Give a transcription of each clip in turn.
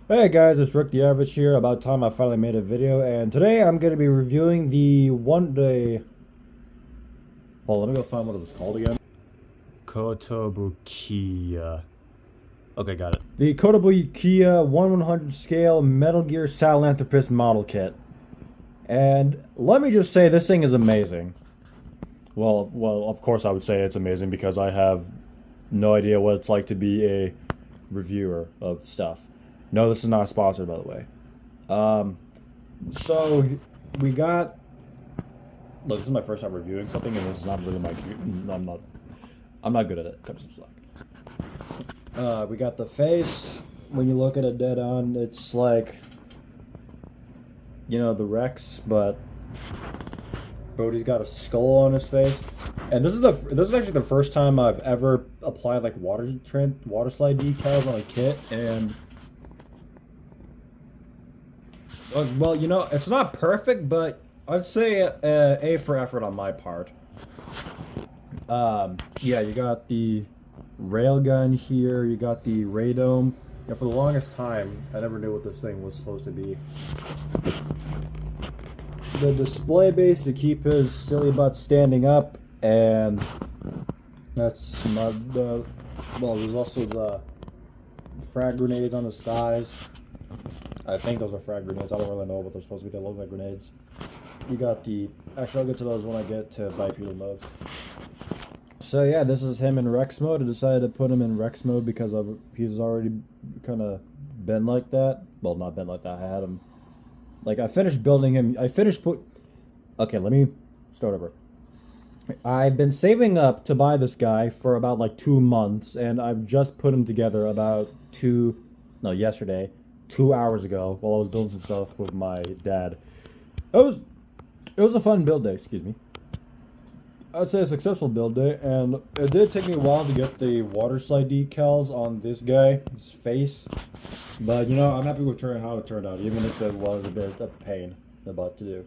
Hey guys, it's Rick the Average here. About time I finally made a video, and today I'm going to be reviewing the one day. Well, let me go find what it was called again. Kotobukiya. Okay, got it. The Kotobukiya 1/100 scale Metal Gear Sahelanthropus model kit. And let me just say, this thing is amazing. Well, of course I would say it's amazing because I have no idea what it's like to be a reviewer of stuff. No, this is not sponsored, by the way. Um, so we got. Look, this is my first time reviewing something, and this is not really my. I'm not. I'm not good at it. Cut some slack. We got the face. When you look at it dead on, it's like, the Rex, but Brody's got a skull on his face. And this is actually the first time I've ever applied like water slide decals on a kit, and well, it's not perfect, but I'd say A for effort on my part. Yeah, you got the railgun here, you got the radome. Yeah, for the longest time, I never knew what this thing was supposed to be. The display base to keep his silly butt standing up, and that's not the. Well, there's also the frag grenades on his thighs. I think those are frag grenades. I don't really know what they're supposed to be. They look like grenades. You got the. Actually, I'll get to those when I get to bipedal mode. So yeah, this is him in Rex mode. I decided to put him in Rex mode because he's already kind of been like that. Well, not been like that. I had him. Like, I finished building him. Okay, let me start over. I've been saving up to buy this guy for about like 2 months, and I've just put him together about yesterday, 2 hours ago, while I was building some stuff with my dad. It was a fun build day, excuse me. I'd say a successful build day, and it did take me a while to get the water slide decals on this guy, his face. But, I'm happy with how it turned out, even if it was a bit of a pain in the butt to do.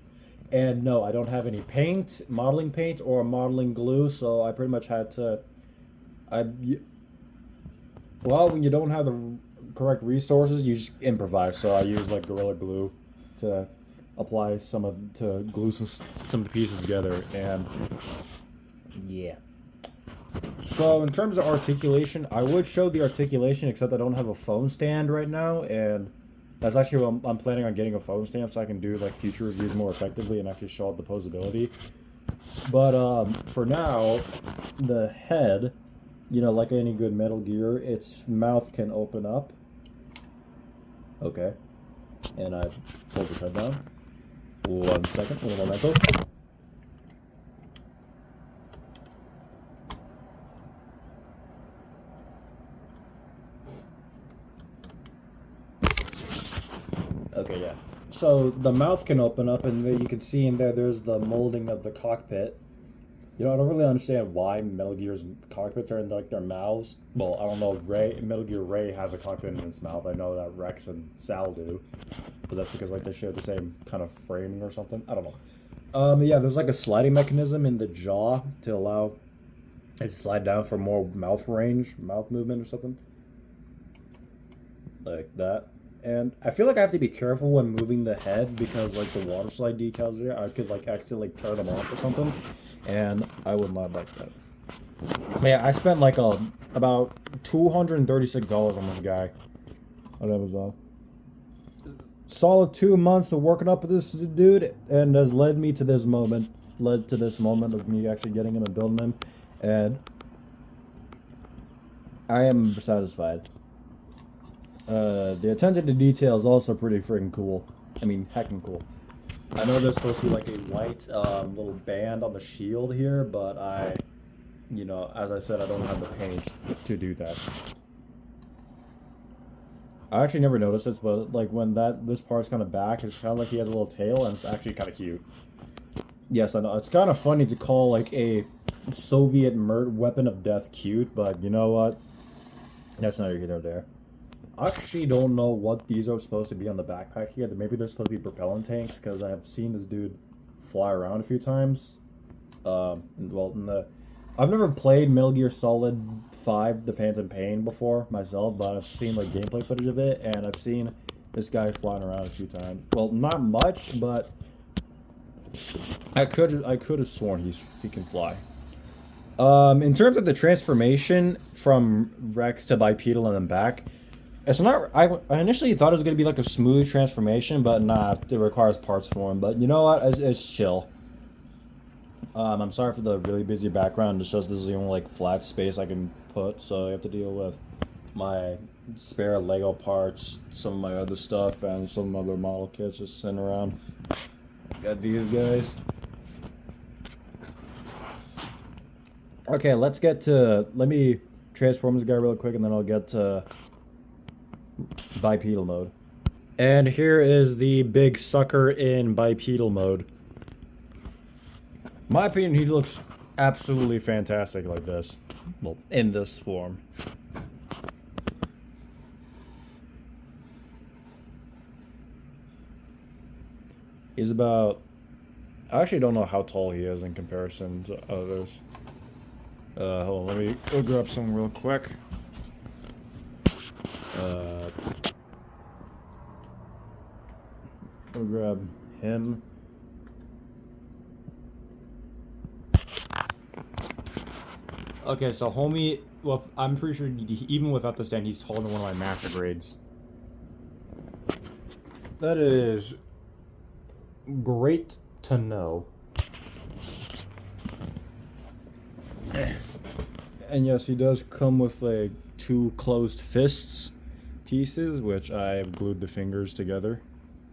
And no, I don't have any modeling paint, or modeling glue, so I pretty much had to... Well, when you don't have the correct resources, you just improvise, so I use, like, Gorilla Glue to apply to glue some of the pieces together, and... yeah. So in terms of articulation, I would show the articulation, except I don't have a phone stand right now, and that's actually what I'm planning on getting a phone stand so I can do like future reviews more effectively and actually show off the posability. But for now, the head, like any good Metal Gear, its mouth can open up. Okay. And I pull the head down. 1 second, a little memento. Okay, yeah. So the mouth can open up, and you can see in there's the molding of the cockpit. I don't really understand why Metal Gear's cockpits are in like their mouths. Well, I don't know if Metal Gear Ray has a cockpit in his mouth. I know that Rex and Sal do, but that's because like they share the same kind of framing or something. I don't know. Yeah, there's like a sliding mechanism in the jaw to allow it to slide down for more mouth movement or something like that. And I feel like I have to be careful when moving the head because like the water slide decals there, I could like accidentally turn them off or something, and I would not like that. But yeah, I spent like about $236 on this guy on Amazon. Solid 2 months of working up with this dude, and has led to this moment of me actually getting him and building him, and I am satisfied. The attention to detail is also pretty freaking cool. I mean, heckin' cool. I know there's supposed to be like a white little band on the shield here, but as I said, I don't have the paint to do that. I actually never noticed this, but like when this part's kind of back, it's kind of like he has a little tail, and it's actually kind of cute. Yes, I know. It's kind of funny to call like a Soviet weapon of death cute, but you know what? That's neither here nor there. I actually don't know what these are supposed to be on the backpack here. Maybe they're supposed to be propellant tanks, because I have seen this dude fly around a few times. I've never played Metal Gear Solid 5, The Phantom Pain, before myself, but I've seen like gameplay footage of it, and I've seen this guy flying around a few times. Well, not much, but I could have sworn he can fly. In terms of the transformation from Rex to bipedal and then back, it's not. I initially thought it was gonna be like a smooth transformation, but nah, it requires parts for him. But you know what? It's chill. I'm sorry for the really busy background. It's just this is the only like flat space I can put, so I have to deal with my spare Lego parts, some of my other stuff, and some other model kits just sitting around. Got these guys. Okay, let me transform this guy real quick, and then I'll get to bipedal mode. And here is the big sucker in bipedal mode. My opinion, he looks absolutely fantastic like this. Well, in this form. He's about... I actually don't know how tall he is in comparison to others. Hold on, let me go grab some real quick. We'll grab him. Okay, so homie, well, I'm pretty sure even without the stand, he's taller than one of my master grades. That is great to know. And yes, he does come with like 2 closed fists pieces, which I've glued the fingers together.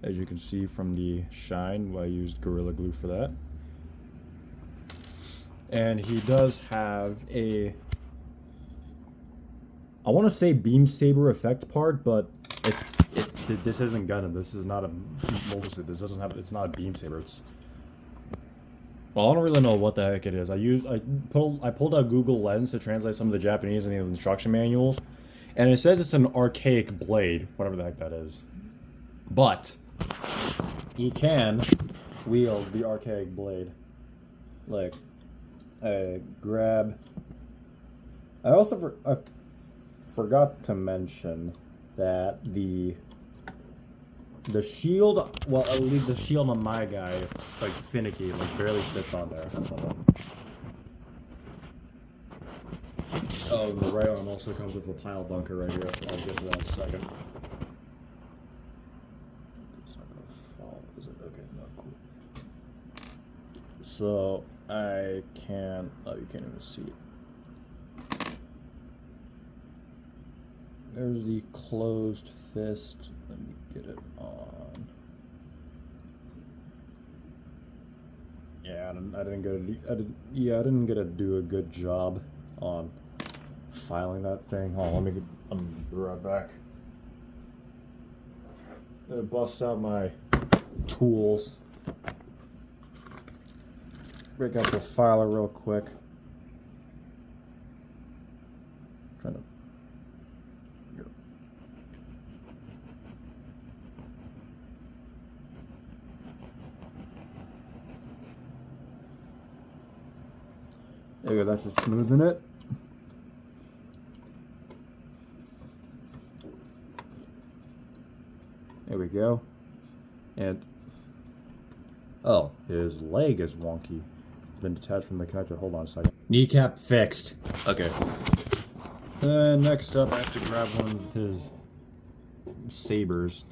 As you can see from the shine, I used Gorilla Glue for that. And he does have a, I want to say beam saber effect part, but this isn't Gundam. This is not a mobile suit. This doesn't have. It's not a beam saber. It's, well, I don't really know what the heck it is. I pulled out Google Lens to translate some of the Japanese and the instruction manuals, and it says it's an archaic blade, whatever the heck that is. But he can wield the archaic blade. Like, I grab. I also I forgot to mention that the shield, well, at least the shield on my guy, it's like finicky, like barely sits on there. Oh, the right arm also comes with a pile bunker right here. I'll get to that in a second. It's not gonna fall, is it? Okay, no, cool. So I can, oh, you can't even see it. There's the closed fist. Let me get it on. Yeah, I didn't get to do a good job on filing that thing. Hold on, let me be right back. Bust out my tools. Break out the filer real quick. Trying to. There you go, that's just smoothing it. There we go. And oh, his leg is wonky. It's been detached from the connector. Hold on a second. Kneecap fixed. Okay. And next up, I have to grab one of his sabers.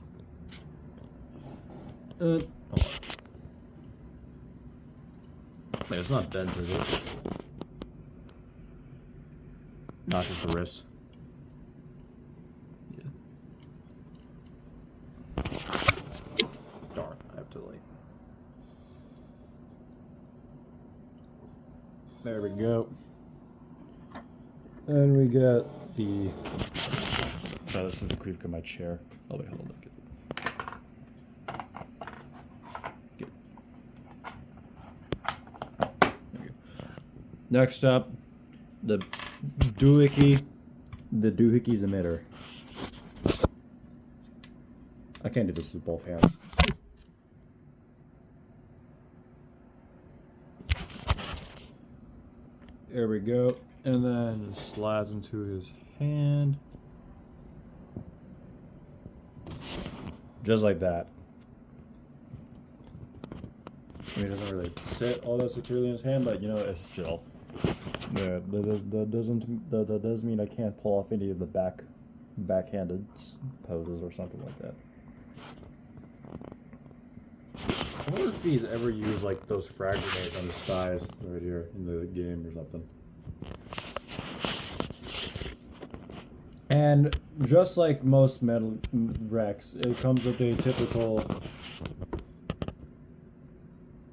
Hold on. Wait, it's not bent, is it? No, it's just the wrist. Yeah. Darn, I have to like. There we go. And we got the. Oh, this is the creep of my chair. Oh wait, hold on. Next up, the doohickey's emitter. I can't do this with both hands. There we go. And then slides into his hand. Just like that. I mean, it doesn't really sit all that securely in his hand, but you know, it's chill. Yeah, that does mean I can't pull off any of the backhanded poses or something like that. I wonder if he's ever used like those frag grenades on his thighs right here in the game or something. And just like most metal wrecks, it comes with a typical.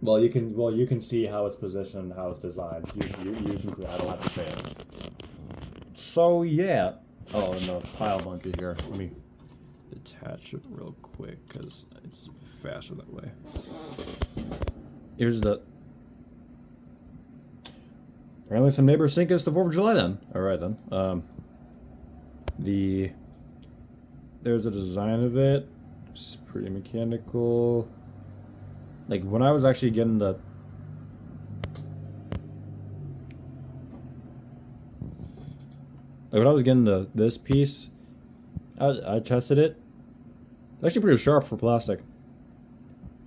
Well, you can see how it's positioned, how it's designed. You can. I don't have to say it. So yeah. Oh, and the pile bunker here. Let me detach it real quick because it's faster that way. Here's the. Apparently, some neighbors think it's the 4th of July. Then, all right then. There's a design of it. It's pretty mechanical. Like when I was actually getting the. Like when I was getting this piece, I tested it. It's actually pretty sharp for plastic.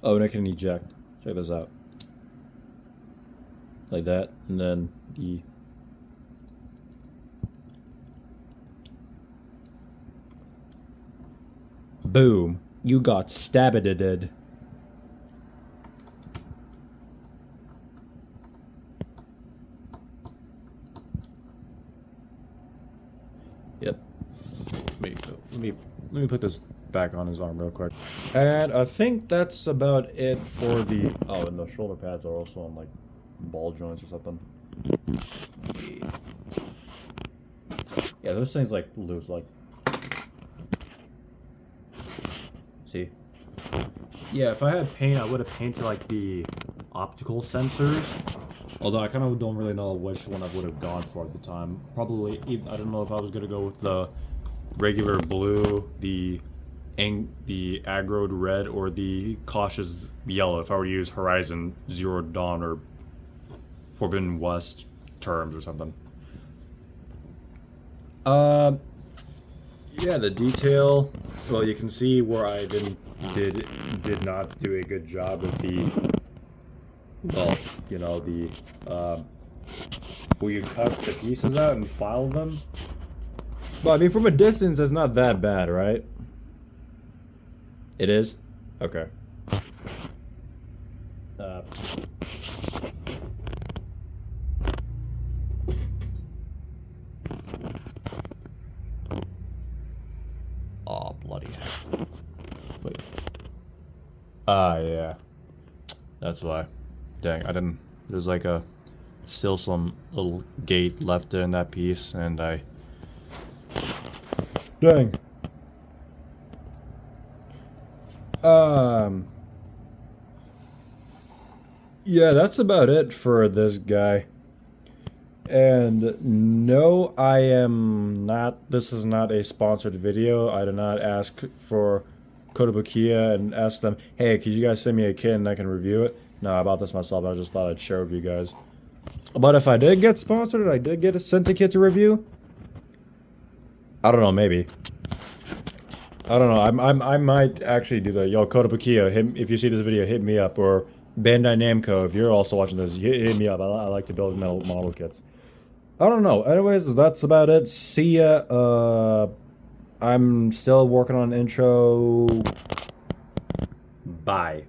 Oh, and I can eject. Check this out. Like that, and then the. Boom! You got stabbed. Yep. Let me put this back on his arm real quick. And I think that's about it for the. Oh, and the shoulder pads are also on like ball joints or something. Yeah, those things like loose, like. See? Yeah, if I had paint, I would have painted like the optical sensors. Although I kind of don't really know which one I would have gone for at the time. Probably, I don't know if I was gonna go with the regular blue, the aggroed red, or the cautious yellow. If I were to use Horizon Zero Dawn or Forbidden West terms or something. Yeah, the detail. Well, you can see where I did not do a good job with the. Well, you know, the where you cut the pieces out and file them. But I mean, from a distance, it's not that bad, right? It is? Okay. Oh, bloody hell. Wait. Yeah. That's why. Dang, I didn't. There's like still some little gate left there in that piece, and I. Dang. Yeah, that's about it for this guy. And no, I am not. This is not a sponsored video. I did not ask for Kotobukiya and ask them, hey, could you guys send me a kit and I can review it? No, I bought this myself. I just thought I'd share with you guys. But if I did get sponsored, I did get sent a kit to review. I don't know, maybe. I don't know. I might actually do that. Yo, Kotobukiya, if you see this video, hit me up. Or Bandai Namco, if you're also watching this, hit me up. I like to build metal model kits. I don't know. Anyways, that's about it. See ya. I'm still working on an intro. Bye.